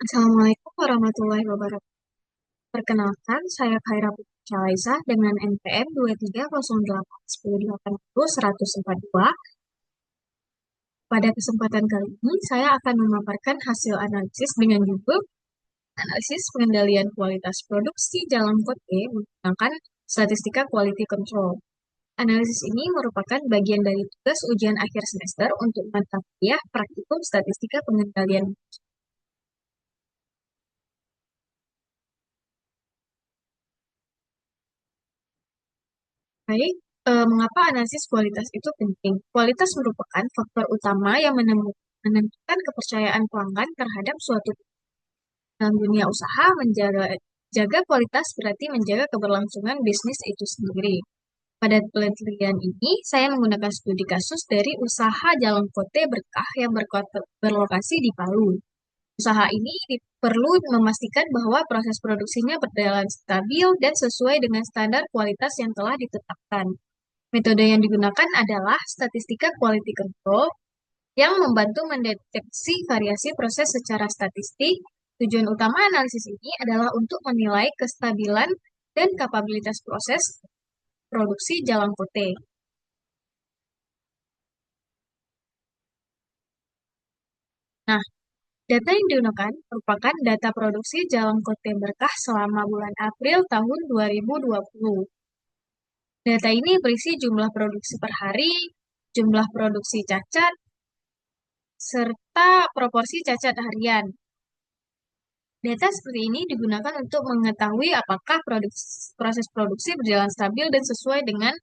Assalamualaikum warahmatullahi wabarakatuh. Perkenalkan, saya Khaira Putri Syalaiza dengan NPM 23081080-142. Pada kesempatan kali ini, saya akan memaparkan hasil analisis dengan judul Analisis Pengendalian Kualitas Produksi Jalan Kote menggunakan Statistika Quality Control. Analisis ini merupakan bagian dari tugas ujian akhir semester untuk mata kuliah Praktikum Statistika Pengendalian. Baik, mengapa analisis kualitas itu penting? Kualitas merupakan faktor utama yang menentukan kepercayaan pelanggan terhadap suatu dalam dunia usaha. Jaga kualitas berarti menjaga keberlangsungan bisnis itu sendiri. Pada penelitian ini, saya menggunakan studi kasus dari usaha Jalan Kote Berkah yang berlokasi di Palu. Usaha ini perlu memastikan bahwa proses produksinya berjalan stabil dan sesuai dengan standar kualitas yang telah ditetapkan. Metode yang digunakan adalah statistika quality control yang membantu mendeteksi variasi proses secara statistik. Tujuan utama analisis ini adalah untuk menilai kestabilan dan kapabilitas proses produksi Jalan Kote. Nah, data yang digunakan merupakan data produksi Jalan Kote Berkah selama bulan April tahun 2020. Data ini berisi jumlah produksi per hari, jumlah produksi cacat, serta proporsi cacat harian. Data seperti ini digunakan untuk mengetahui apakah proses produksi berjalan stabil dan sesuai dengan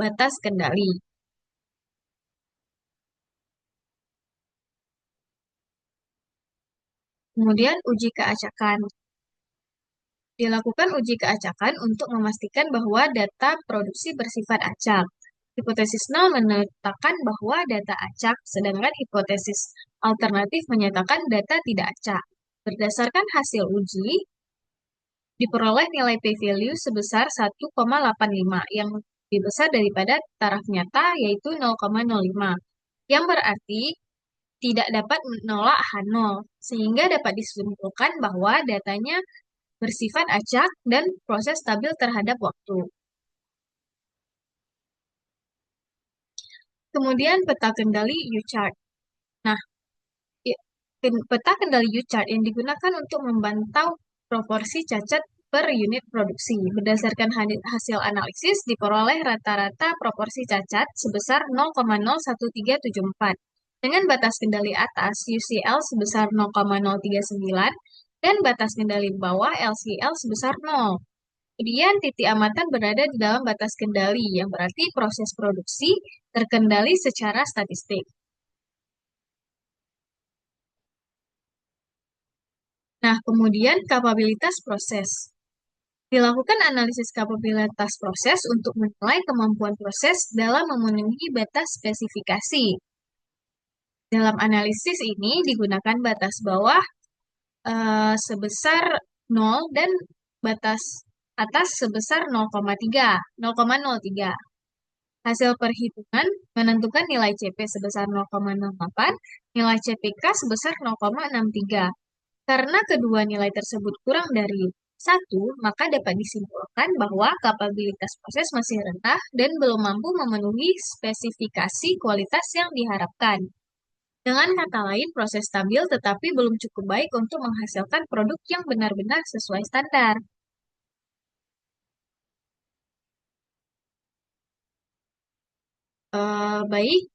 batas kendali. Kemudian uji keacakan. Dilakukan uji keacakan untuk memastikan bahwa data produksi bersifat acak. Hipotesis nol menyatakan bahwa data acak, sedangkan hipotesis alternatif menyatakan data tidak acak. Berdasarkan hasil uji, diperoleh nilai p-value sebesar 1,85 yang lebih besar daripada taraf nyata yaitu 0,05 yang berarti tidak dapat menolak H0 sehingga dapat disimpulkan bahwa datanya bersifat acak dan proses stabil terhadap waktu. Kemudian peta kendali U-chart. Nah, peta kendali U-chart yang digunakan untuk memantau proporsi cacat per unit produksi. Berdasarkan hasil analisis, diperoleh rata-rata proporsi cacat sebesar 0,01374. Dengan batas kendali atas, UCL sebesar 0,039, dan batas kendali bawah, LCL sebesar 0. Kemudian titik amatan berada di dalam batas kendali, yang berarti proses produksi terkendali secara statistik. Nah, kemudian kapabilitas proses. Dilakukan analisis kapabilitas proses untuk menilai kemampuan proses dalam memenuhi batas spesifikasi. Dalam analisis ini digunakan batas bawah sebesar 0 dan batas atas sebesar 0,3, 0,03. Hasil perhitungan menentukan nilai CP sebesar 0,08, nilai CPK sebesar 0,63. Karena kedua nilai tersebut kurang dari 1, maka dapat disimpulkan bahwa kapabilitas proses masih rendah dan belum mampu memenuhi spesifikasi kualitas yang diharapkan. Dengan kata lain, proses stabil tetapi belum cukup baik untuk menghasilkan produk yang benar-benar sesuai standar. Baik,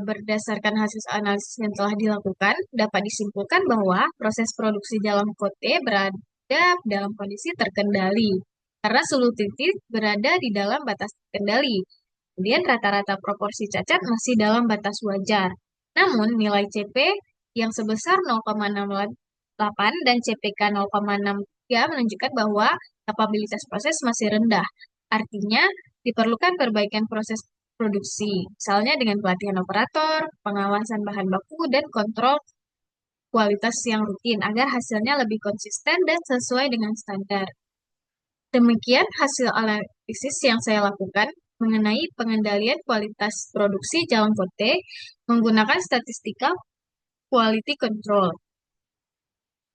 berdasarkan hasil analisis yang telah dilakukan, dapat disimpulkan bahwa proses produksi dalam kote berada dalam kondisi terkendali, karena seluruh titik berada di dalam batas terkendali. Kemudian rata-rata proporsi cacat masih dalam batas wajar. Namun nilai CP yang sebesar 0,68 dan CPK 0,63 menunjukkan bahwa kapabilitas proses masih rendah. Artinya, diperlukan perbaikan proses produksi, misalnya dengan pelatihan operator, pengawasan bahan baku, dan kontrol kualitas yang rutin agar hasilnya lebih konsisten dan sesuai dengan standar. Demikian hasil analisis yang saya lakukan mengenai pengendalian kualitas produksi Jalan Kote menggunakan statistika quality control.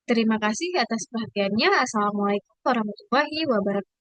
Terima kasih atas perhatiannya. Assalamualaikum warahmatullahi wabarakatuh.